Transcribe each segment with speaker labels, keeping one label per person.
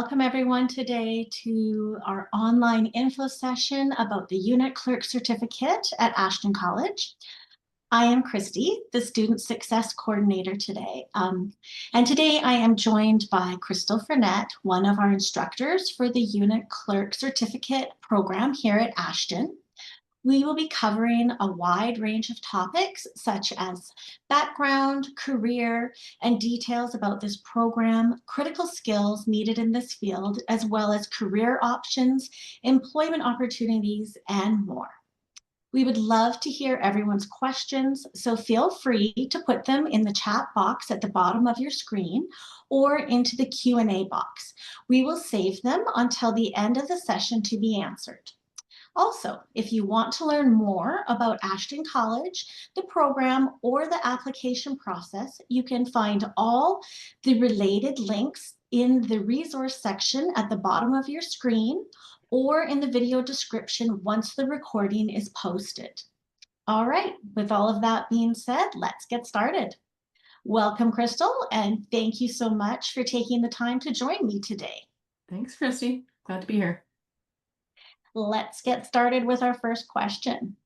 Speaker 1: Welcome everyone today to our online info session about the Unit Clerk certificate at Ashton College. I am Christy, the Student Success Coordinator today. And today I am joined by Crystal Frenette, one of our instructors for the Unit Clerk certificate program here at Ashton. We will be covering a wide range of topics such as background, career, and details about this program, critical skills needed in this field, as well as career options, employment opportunities, and more. We would love to hear everyone's questions, so feel free to put them in the chat box at the bottom of your screen or into the Q&A box. We will save them until the end of the session to be answered. Also, if you want to learn more about Ashton College, the program, or the application process, you can find all the related links in the resource section at the bottom of your screen or in the video description once the recording is posted. All right, with all of that being said, let's get started. Welcome, Crystal, and thank you so much for taking the time to join me today.
Speaker 2: Thanks, Christy. Glad to be here.
Speaker 1: Let's get started with our first question.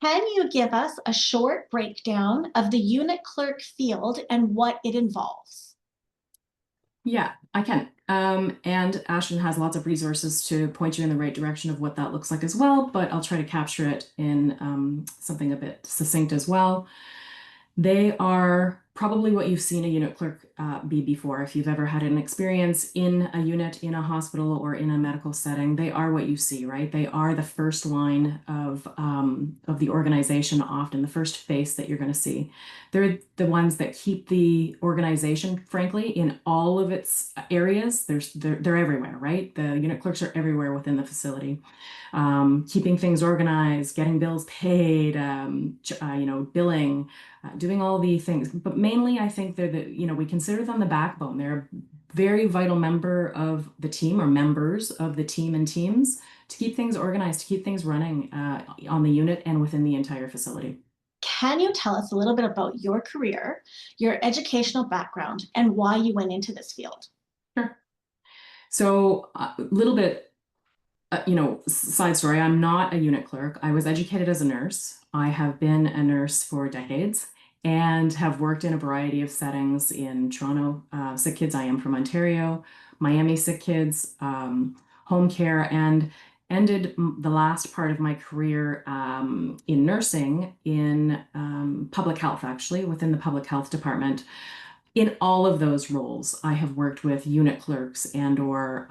Speaker 1: Can you give us a short breakdown of the Unit Clerk field and what it involves?
Speaker 2: Yeah, I can. And Ashton has lots of resources to point you in the right direction of what that looks like as well, but I'll try to capture it in something a bit succinct as well. They are probably what you've seen a unit clerk be before. If you've ever had an experience in a unit, in a hospital, or in a medical setting, they are what you see, right? They are the first line of the organization, often the first face that you're going to see. They're the ones that keep the organization, frankly, in all of its areas. They're everywhere, right? The unit clerks are everywhere within the facility. Keeping things organized, getting bills paid, billing, doing all the things. But mainly, I think we consider them the backbone. They're a very vital member of the team or members of the team and teams to keep things organized, to keep things running on the unit and within the entire facility.
Speaker 1: Can you tell us a little bit about your career, your educational background, and why you went into this field?
Speaker 2: Sure. So a little bit side story, I'm not a unit clerk. I was educated as a nurse. I have been a nurse for decades and have worked in a variety of settings in Toronto, sick kids. I am from Ontario, Miami sick kids, home care, and ended the last part of my career in nursing in public health, actually, within the public health department. In all of those roles, I have worked with unit clerks and or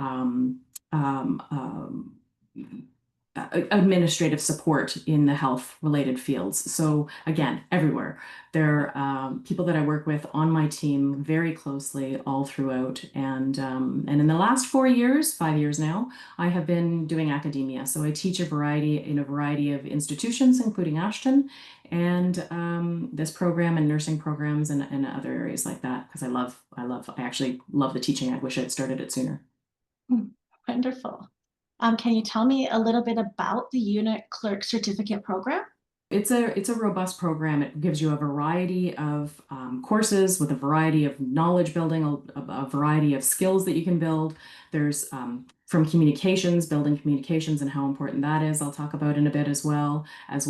Speaker 2: administrative support in the health related fields. So again, everywhere. There are people that I work with on my team very closely all throughout. And in the last 5 years now, I have been doing academia. So I teach in a variety of institutions, including Ashton, and this program and nursing programs and other areas like that, because I actually love the teaching. I wish I'd started it sooner.
Speaker 1: Wonderful. Can you tell me a little bit about the Unit Clerk certificate program?
Speaker 2: It's a robust program. It gives you a variety of courses with a variety of knowledge building, a variety of skills that you can build. There's from communications, building communications and how important that is, I'll talk about in a bit as well as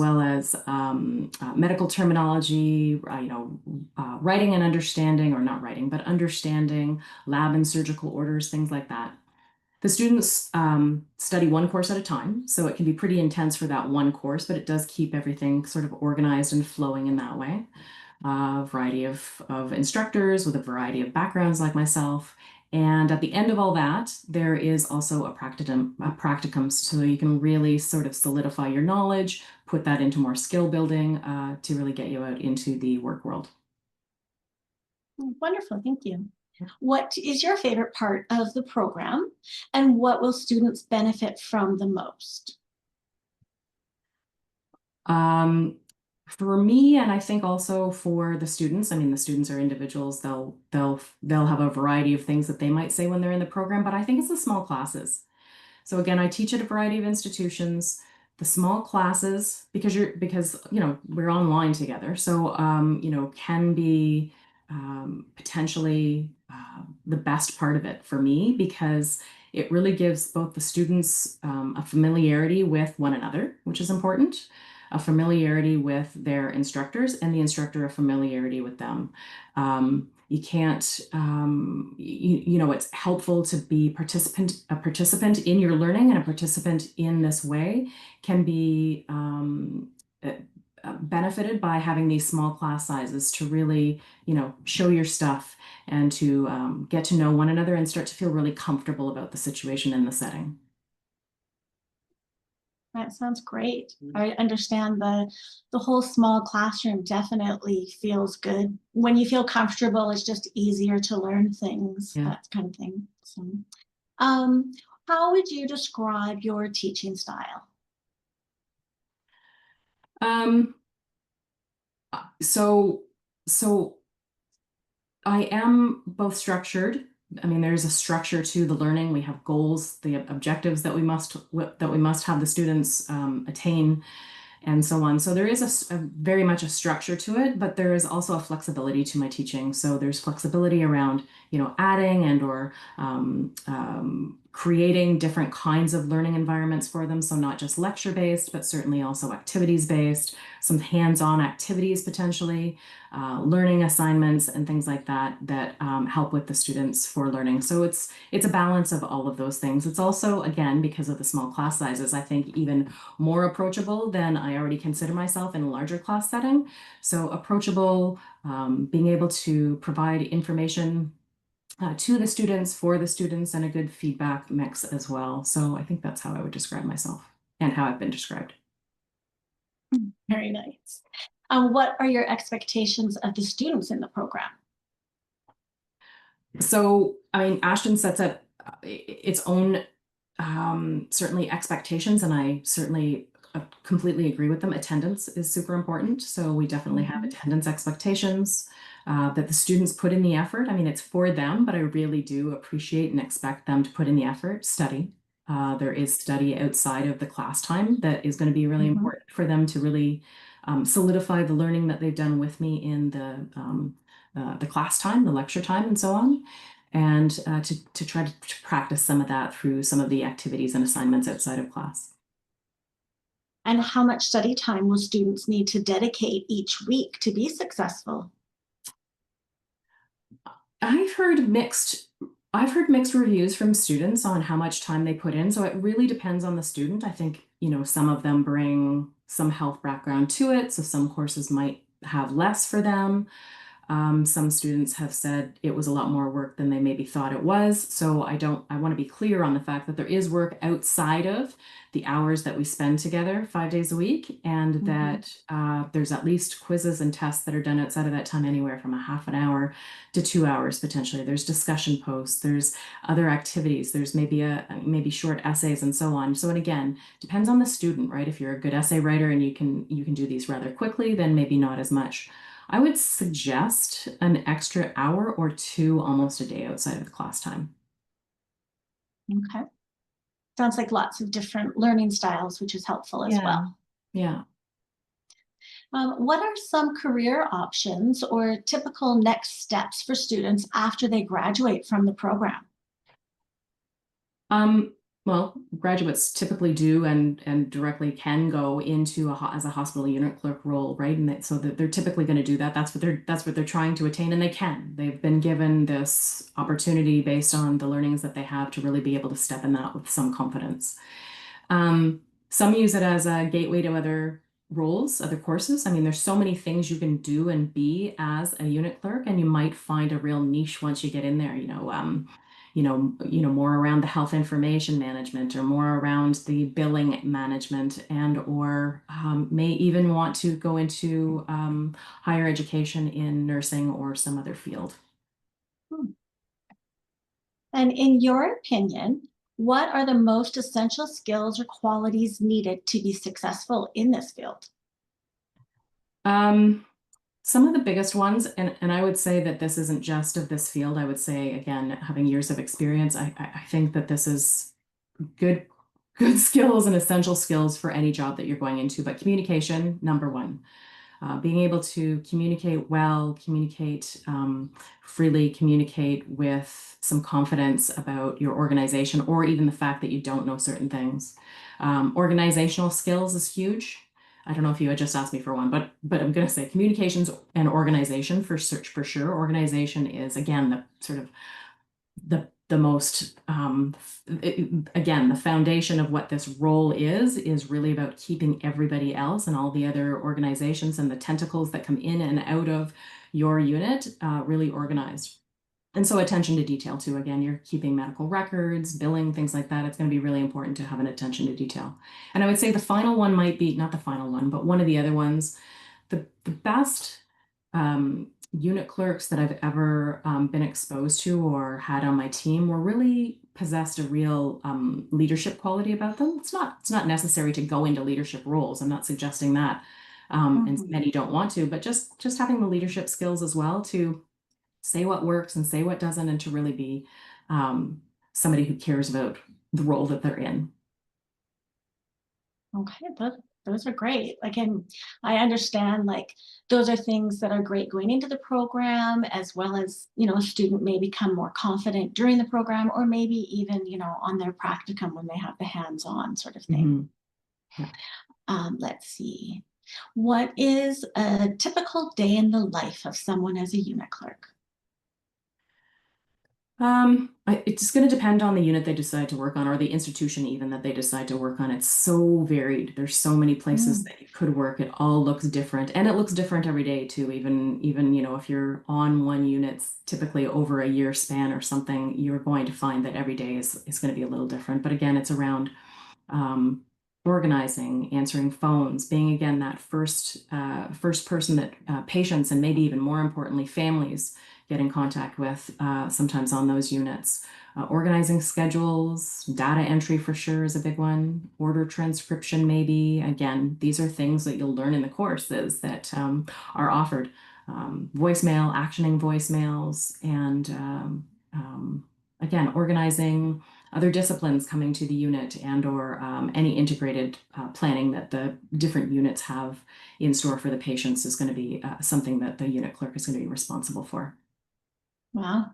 Speaker 2: medical terminology, writing and understanding, or not writing, but understanding lab and surgical orders, things like that. The students study one course at a time, so it can be pretty intense for that one course, but it does keep everything sort of organized and flowing in that way. A variety of instructors with a variety of backgrounds like myself. And at the end of all that, there is also a practicum, so you can really sort of solidify your knowledge, put that into more skill building to really get you out into the work world.
Speaker 1: Wonderful, thank you. What is your favorite part of the program, and what will students benefit from the most?
Speaker 2: For me, and I think also for the students, I mean, the students are individuals. They'll have a variety of things that they might say when they're in the program, but I think it's the small classes. So again, I teach at a variety of institutions. The small classes, because we're online together, so can be potentially the best part of it for me, because it really gives both the students a familiarity with one another, which is important, a familiarity with their instructors, and the instructor a familiarity with them. You can't, you know, it's helpful to be a participant in your learning, and a participant in this way can be benefited by having these small class sizes to really, you know, show your stuff and to get to know one another and start to feel really comfortable about the situation and the setting.
Speaker 1: That sounds great. I understand the whole small classroom definitely feels good. When you feel comfortable, it's just easier to learn things,
Speaker 2: Yeah.
Speaker 1: that kind of thing. So, um, how would you describe your teaching style?
Speaker 2: Um, so, so I am both structured. I mean, there's a structure to the learning. We have goals, the objectives that we must have the students attain, and so on. So there is a very much a structure to it, but there is also a flexibility to my teaching. So there's flexibility around, you know, adding and or creating different kinds of learning environments for them. So not just lecture based, but certainly also activities based, some hands-on activities potentially, learning assignments and things like that that help with the students for learning. So it's a balance of all of those things. It's also, again, because of the small class sizes, I think even more approachable than I already consider myself in a larger class setting. So approachable, being able to provide information to the students, for the students, and a good feedback mix as well. So I think that's how I would describe myself and how I've been described.
Speaker 1: Very nice. What are your expectations of the students in the program?
Speaker 2: So, I mean, Ashton sets up its own certainly expectations, and I certainly completely agree with them. Attendance is super important. So we definitely have attendance expectations that the students put in the effort. I mean, it's for them, but I really do appreciate and expect them to put in the effort, study. There is study outside of the class time that is going to be really important for them to really solidify the learning that they've done with me in the class time, the lecture time, and so on, and to try to practice some of that through some of the activities and assignments outside of class.
Speaker 1: And how much study time will students need to dedicate each week to be successful?
Speaker 2: I've heard mixed I've heard mixed reviews from students on how much time they put in. So it really depends on the student. I think, you know, some of them bring some health background to it, so some courses might have less for them. Some students have said it was a lot more work than they maybe thought it was. So I want to be clear on the fact that there is work outside of the hours that we spend together 5 days a week, and that there's at least quizzes and tests that are done outside of that time, anywhere from a half an hour to 2 hours potentially. There's discussion posts, there's other activities, there's maybe short essays and so on. So, and again, depends on the student, right? If you're a good essay writer and you can do these rather quickly, then maybe not as much. I would suggest an extra hour or two almost a day outside of the class time.
Speaker 1: Okay. Sounds like lots of different learning styles, which is helpful as
Speaker 2: Yeah.
Speaker 1: well.
Speaker 2: Yeah.
Speaker 1: What are some career options or typical next steps for students after they graduate from the program?
Speaker 2: Um, well, graduates typically do and directly can go into as a hospital unit clerk role, right? And so that they're typically going to do that. That's what they're trying to attain, and they can. They've been given this opportunity based on the learnings that they have to really be able to step in that with some confidence. Some use it as a gateway to other roles, other courses. I mean, there's so many things you can do and be as a unit clerk, and you might find a real niche once you get in there. More around the health information management, or more around the billing management, and or may even want to go into higher education in nursing or some other field.
Speaker 1: And in your opinion, what are the most essential skills or qualities needed to be successful in this field?
Speaker 2: Um, Some of the biggest ones, and I would say that this isn't just of this field. I would say, again, having years of experience, I think that this is good good skills and essential skills for any job that you're going into. But communication, number one. being able to communicate well, communicate freely, communicate with some confidence about your organization, or even the fact that you don't know certain things. Organizational skills is huge. I don't know if you had just asked me for one, but I'm going to say communications and organization for search for sure. Organization is, again, the sort of the most again, the foundation of what this role is really about keeping everybody else and all the other organizations and the tentacles that come in and out of your unit really organized. And so attention to detail too. Again, you're keeping medical records, billing, things like that. It's going to be really important to have an attention to detail. And I would say the final one might be, not the final one, but one of the other ones, the best unit clerks that I've ever been exposed to or had on my team were really possessed a real leadership quality about them. It's not necessary to go into leadership roles. I'm not suggesting that. And many don't want to, but just having the leadership skills as well to say what works and say what doesn't, and to really be somebody who cares about the role that they're in.
Speaker 1: Okay, those are great. Again, I understand like those are things that are great going into the program, as well as, a student may become more confident during the program, or maybe even, on their practicum when they have the hands-on sort of thing.
Speaker 2: Yeah.
Speaker 1: Let's see. What is a typical day in the life of someone as a unit clerk?
Speaker 2: It's going to depend on the unit they decide to work on, or the institution even that they decide to work on. It's so varied. There's so many places that you could work. It all looks different, and it looks different every day too. Even if you're on one unit, typically over a year span or something, you're going to find that every day is going to be a little different. But again, it's around organizing, answering phones, being again that first person that patients, and maybe even more importantly families, get in contact with sometimes on those units. Organizing schedules, data entry for sure is a big one. Order transcription maybe. Again, these are things that you'll learn in the courses that are offered. Voicemail, actioning voicemails, and again, organizing other disciplines coming to the unit, and or any integrated planning that the different units have in store for the patients is going to be something that the unit clerk is going to be responsible for.
Speaker 1: Wow,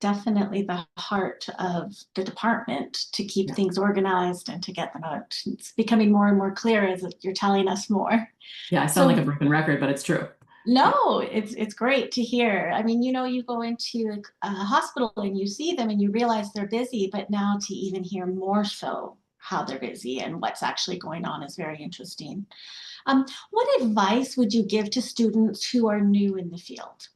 Speaker 1: definitely the heart of the department to keep
Speaker 2: Yeah.
Speaker 1: things organized and to get them out. It's becoming more and more clear as you're telling us more.
Speaker 2: Yeah, I sound
Speaker 1: So
Speaker 2: like a broken record, but it's true.
Speaker 1: no, it's great to hear. I mean, you go into a hospital and you see them and you realize they're busy, but now to even hear more so how they're busy and what's actually going on is very interesting. What advice would you give to students who are new in the field?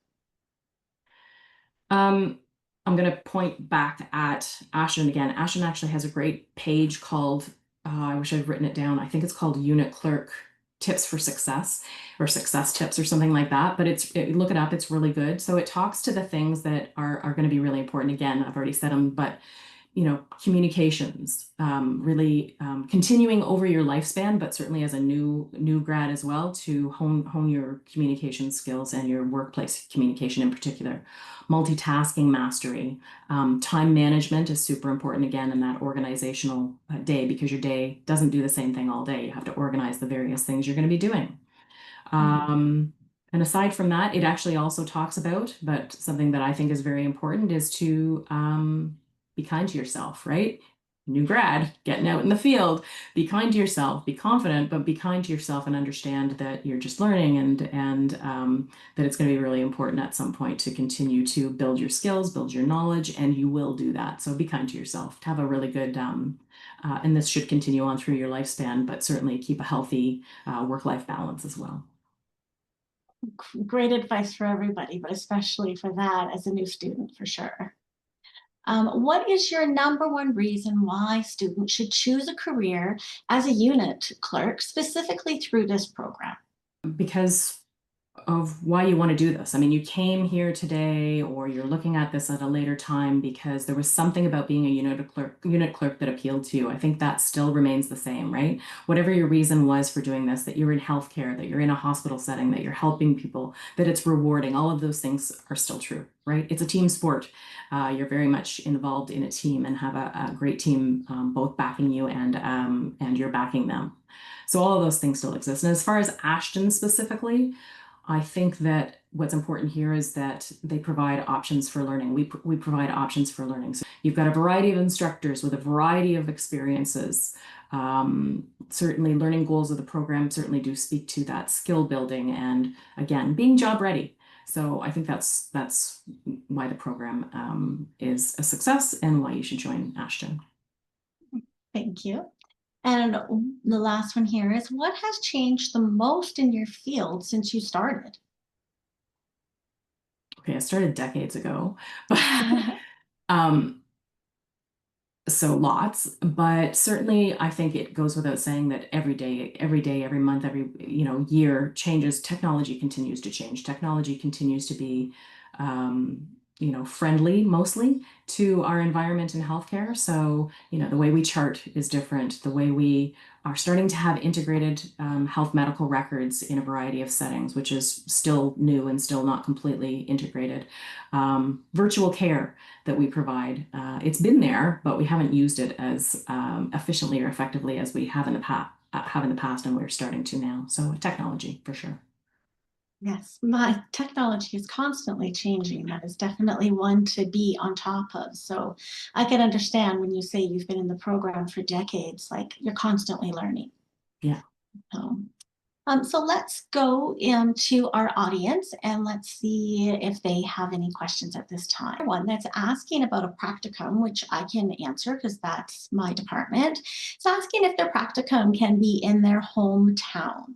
Speaker 2: I'm going to point back at Ashton again. Ashton actually has a great page called, I wish I'd written it down. I think it's called Unit Clerk Tips for Success, or Success Tips or something like that. But look it up. It's really good. So it talks to the things that are going to be really important. Again, I've already said them, but communications, really continuing over your lifespan, but certainly as a new grad as well, to hone your communication skills and your workplace communication in particular. Multitasking mastery, time management is super important again in that organizational day, because your day doesn't do the same thing all day. You have to organize the various things you're going to be doing. And aside from that, it actually also talks about, but something that I think is very important is to be kind to yourself, right? New grad, getting out in the field, be kind to yourself, be confident, but be kind to yourself and understand that you're just learning, and that it's going to be really important at some point to continue to build your skills, build your knowledge, and you will do that. So be kind to yourself, to have a really good, and this should continue on through your lifespan, but certainly keep a healthy work-life balance as well.
Speaker 1: Great advice for everybody, but especially for that as a new student, for sure. What is your number one reason why students should choose a career as a unit clerk, specifically through this program?
Speaker 2: Because of why you want to do this. I mean, you came here today, or you're looking at this at a later time because there was something about being a unit clerk that appealed to you. I think that still remains the same, right? Whatever your reason was for doing this, that you're in healthcare, that you're in a hospital setting, that you're helping people, that it's rewarding, all of those things are still true, right? It's a team sport. You're very much involved in a team and have a great team both backing you and you're backing them. So all of those things still exist. And as far as Ashton specifically, I think that what's important here is that they provide options for learning. We provide options for learning. So you've got a variety of instructors with a variety of experiences. Certainly learning goals of the program certainly do speak to that skill building and, again, being job ready. So I think that's why the program is a success and why you should join Ashton.
Speaker 1: Thank you. And the last one here is, what has changed the most in your field since you started?
Speaker 2: Okay, I started decades ago, but um, so lots, but certainly I think it goes without saying that every day, every month, every year changes. Technology continues to change. Technology continues to be friendly mostly to our environment in healthcare. So the way we chart is different. The way we are starting to have integrated health medical records in a variety of settings, which is still new and still not completely integrated. Virtual care that we provide. It's been there, but we haven't used it as efficiently or effectively as we have in the past, and we're starting to now. So technology for sure.
Speaker 1: Yes, my technology is constantly changing. That is definitely one to be on top of. So I can understand when you say you've been in the program for decades, like you're constantly learning.
Speaker 2: Yeah.
Speaker 1: So let's go into our audience and let's see if they have any questions at this time. One that's asking about a practicum, which I can answer because that's my department. It's asking if their practicum can be in their hometown.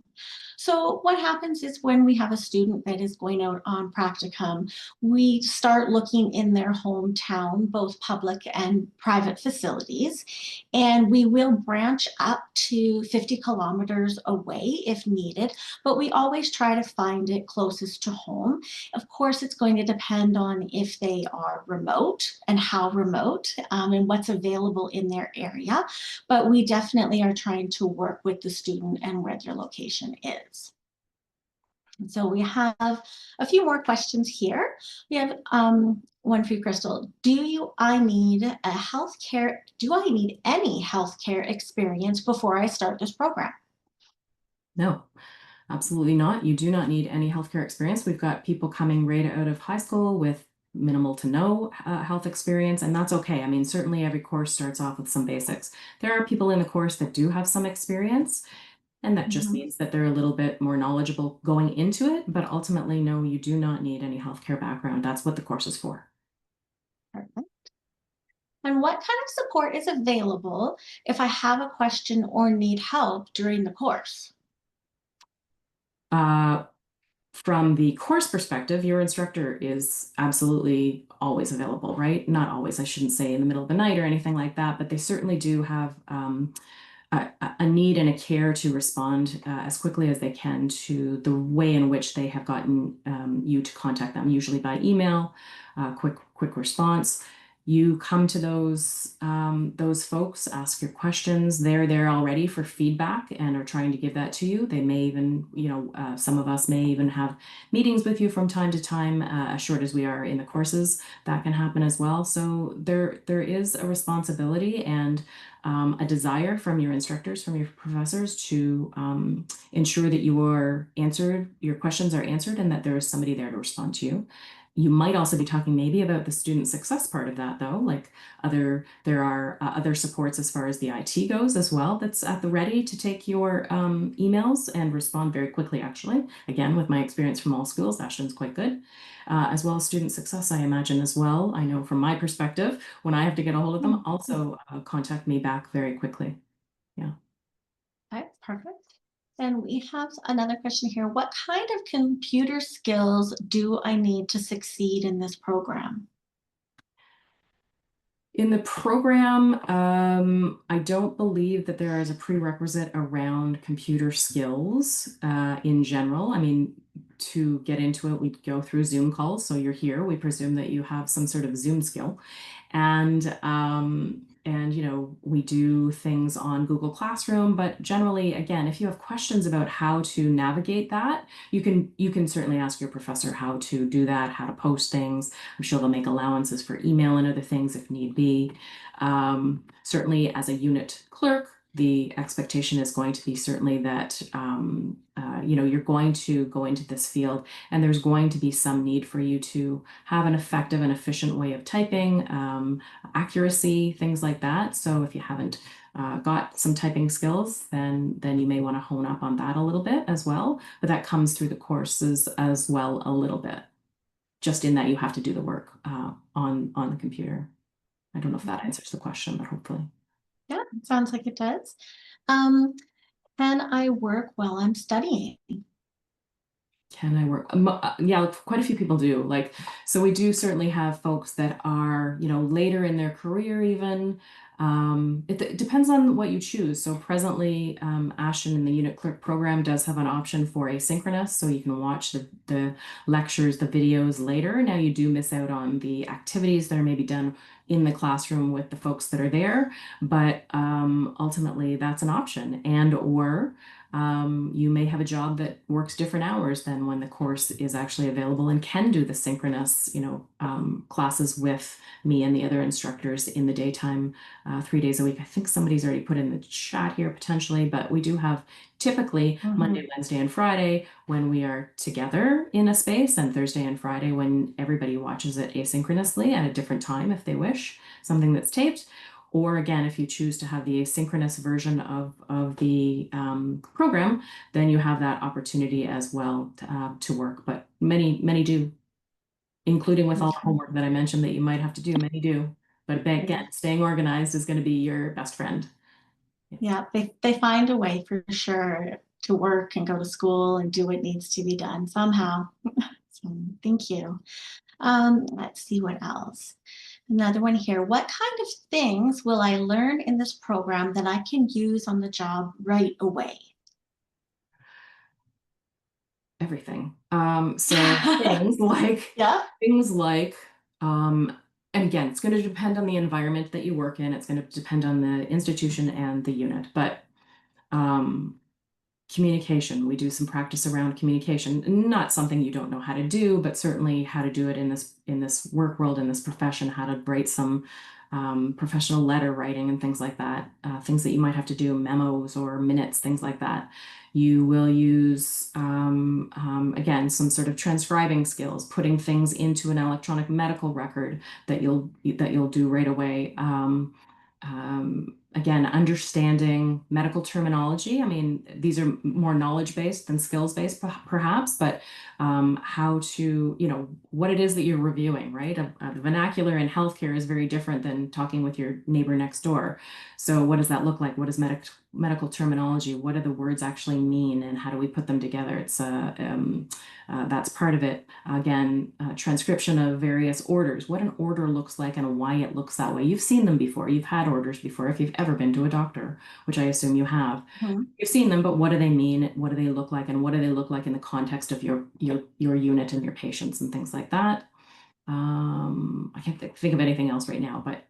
Speaker 1: So what happens is when we have a student that is going out on practicum, we start looking in their hometown, both public and private facilities, and we will branch up to 50 kilometers away if needed, but we always try to find it closest to home. Of course, it's going to depend on if they are remote and how remote and what's available in their area, but we definitely are trying to work with the student and where their location is. So we have a few more questions here. We have one for you, Crystal. I need any healthcare experience before I start this program?
Speaker 2: No, absolutely not. You do not need any healthcare experience. We've got people coming right out of high school with minimal to no health experience, and that's okay. I mean, certainly every course starts off with some basics. There are people in the course that do have some experience, and that just means that they're a little bit more knowledgeable going into it. But ultimately, no, you do not need any healthcare background. That's what the course is for.
Speaker 1: Perfect. And what kind of support is available if I have a question or need help during the course?
Speaker 2: From the course perspective, your instructor is absolutely always available, right? Not always, I shouldn't say in the middle of the night or anything like that, but they certainly do have a need and a care to respond as quickly as they can to the way in which they have gotten you to contact them, usually by email, quick response. You come to those folks, ask your questions. They're there already for feedback and are trying to give that to you. They may even, some of us may even have meetings with you from time to time, as short as we are in the courses. That can happen as well. So there is a responsibility and a desire from your instructors, from your professors to ensure that your questions are answered and that there is somebody there to respond to you. You might also be talking maybe about the student success part of that, though, like there are other supports as far as the IT goes as well that's at the ready to take your emails and respond very quickly, actually. Again, with my experience from all schools, Ashton's quite good. As well as student success, I imagine as well. I know from my perspective, when I have to get a hold of them, also contact me back very quickly. Yeah.
Speaker 1: Okay, perfect. And we have another question here. What kind of computer skills do I need to succeed in this program?
Speaker 2: In the program, I don't believe that there is a prerequisite around computer skills in general. I mean, to get into it, we go through Zoom calls. So you're here. We presume that you have some sort of Zoom skill, and we do things on Google Classroom. But generally, again, if you have questions about how to navigate that, you can certainly ask your professor how to do that, how to post things. I'm sure they'll make allowances for email and other things if need be. Certainly, as a unit clerk, the expectation is going to be certainly that you're going to go into this field, and there's going to be some need for you to have an effective and efficient way of typing, accuracy, things like that. So if you haven't got some typing skills, then you may want to hone up on that a little bit as well. But that comes through the courses as well a little bit, just in that you have to do the work on the computer. I don't know if that answers the question, but hopefully.
Speaker 1: Yeah, sounds like it does. Can I work while I'm studying?
Speaker 2: Can I work? Yeah, quite a few people do. Like, so we do certainly have folks that are, later in their career even. It depends on what you choose. So presently, Ashton in the Unit Clerk program does have an option for asynchronous, so you can watch the lectures, the videos later. Now you do miss out on the activities that are maybe done in the classroom with the folks that are there, but ultimately that's an option. Or you may have a job that works different hours than when the course is actually available, and can do the synchronous, classes with me and the other instructors in the daytime, 3 days a week. I think somebody's already put in the chat here potentially, but we do have typically Monday, Wednesday, and Friday when we are together in a space, and Thursday and Friday when everybody watches it asynchronously at a different time if they wish, something that's taped. Or again, if you choose to have the asynchronous version of the program, then you have that opportunity as well to work. But many do, including with all the homework that I mentioned that you might have to do. Many do. But again, staying organized is going to be your best friend.
Speaker 1: Yeah, they find a way for sure to work and go to school and do what needs to be done somehow. So thank you. Let's see what else. Another one here. What kind of things will I learn in this program that I can use on the job right away?
Speaker 2: Everything. So things like
Speaker 1: Yeah.
Speaker 2: and again, it's going to depend on the environment that you work in. It's going to depend on the institution and the unit, but communication. We do some practice around communication. Not something you don't know how to do, but certainly how to do it in this work world, in this profession, how to write some professional letter writing and things like that, things that you might have to do, memos or minutes, things like that. You will use, again, some sort of transcribing skills, putting things into an electronic medical record that you'll do right away. Again, understanding medical terminology. I mean, these are more knowledge-based than skills-based, perhaps, but how to, what it is that you're reviewing, right? A vernacular in healthcare is very different than talking with your neighbor next door. So what does that look like? What is medical terminology? What do the words actually mean, and how do we put them together? It's that's part of it. Again, transcription of various orders, what an order looks like and why it looks that way. You've seen them before. You've had orders before if you've ever been to a doctor, which I assume you have. You've seen them, but what do they mean? What do they look like? And what do they look like in the context of your unit and your patients and things like that? I can't think of anything else right now, but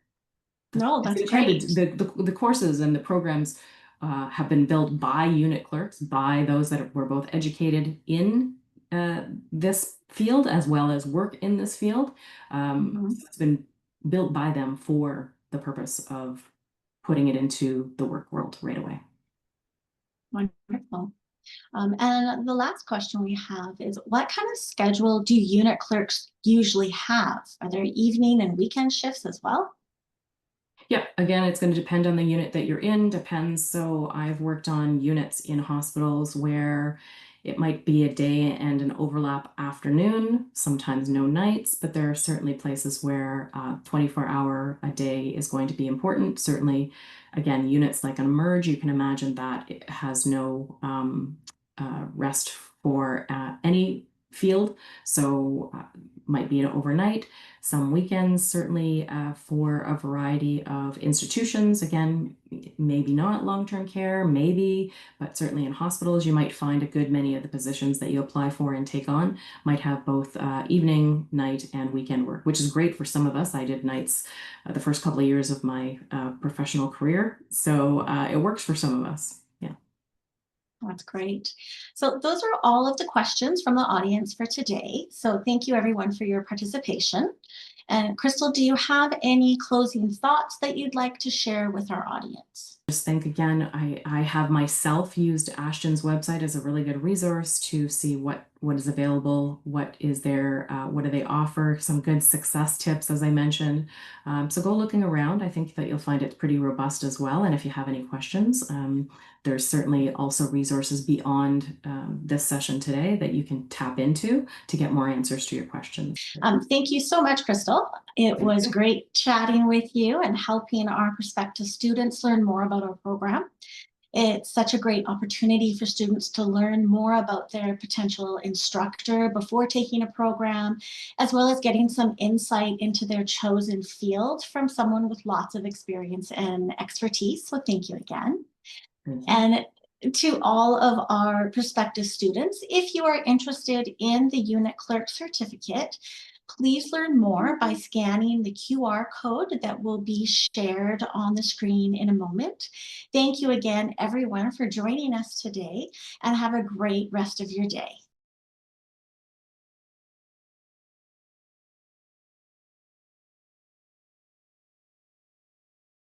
Speaker 1: No, that's great.
Speaker 2: the courses and the programs have been built by unit clerks, by those that were both educated in this field as well as work in this field. So it's been built by them for the purpose of putting it into the work world right away.
Speaker 1: Wonderful. And the last question we have is, what kind of schedule do unit clerks usually have? Are there evening and weekend shifts as well?
Speaker 2: Yeah, again, it's going to depend on the unit that you're in, depends. So I've worked on units in hospitals where it might be a day and an overlap afternoon, sometimes no nights, but there are certainly places where 24-hour a day is going to be important. Certainly, again, units like an emerge, you can imagine that it has no rest for any field. So might be an overnight, some weekends, certainly for a variety of institutions. Again, maybe not long-term care, maybe, but certainly in hospitals, you might find a good many of the positions that you apply for and take on might have both evening, night, and weekend work, which is great for some of us. I did nights the first couple of years of my professional career, so it works for some of us. Yeah.
Speaker 1: That's great. So those are all of the questions from the audience for today. So thank you everyone for your participation. And Crystal, do you have any closing thoughts that you'd like to share with our audience?
Speaker 2: just think again, I have myself used Ashton's website as a really good resource to see what is available, what is there, what do they offer, some good success tips, as I mentioned. So go looking around. I think that you'll find it pretty robust as well. And if you have any questions, there's certainly also resources beyond this session today that you can tap into to get more answers to your questions.
Speaker 1: Thank you so much, Crystal. It was great chatting with you and helping our prospective students learn more about our program. It's such a great opportunity for students to learn more about their potential instructor before taking a program, as well as getting some insight into their chosen field from someone with lots of experience and expertise. So thank you again. And to all of our prospective students, if you are interested in the Unit Clerk certificate, please learn more by scanning the QR code that will be shared on the screen in a moment. Thank you again, everyone, for joining us today, and have a great rest of your day.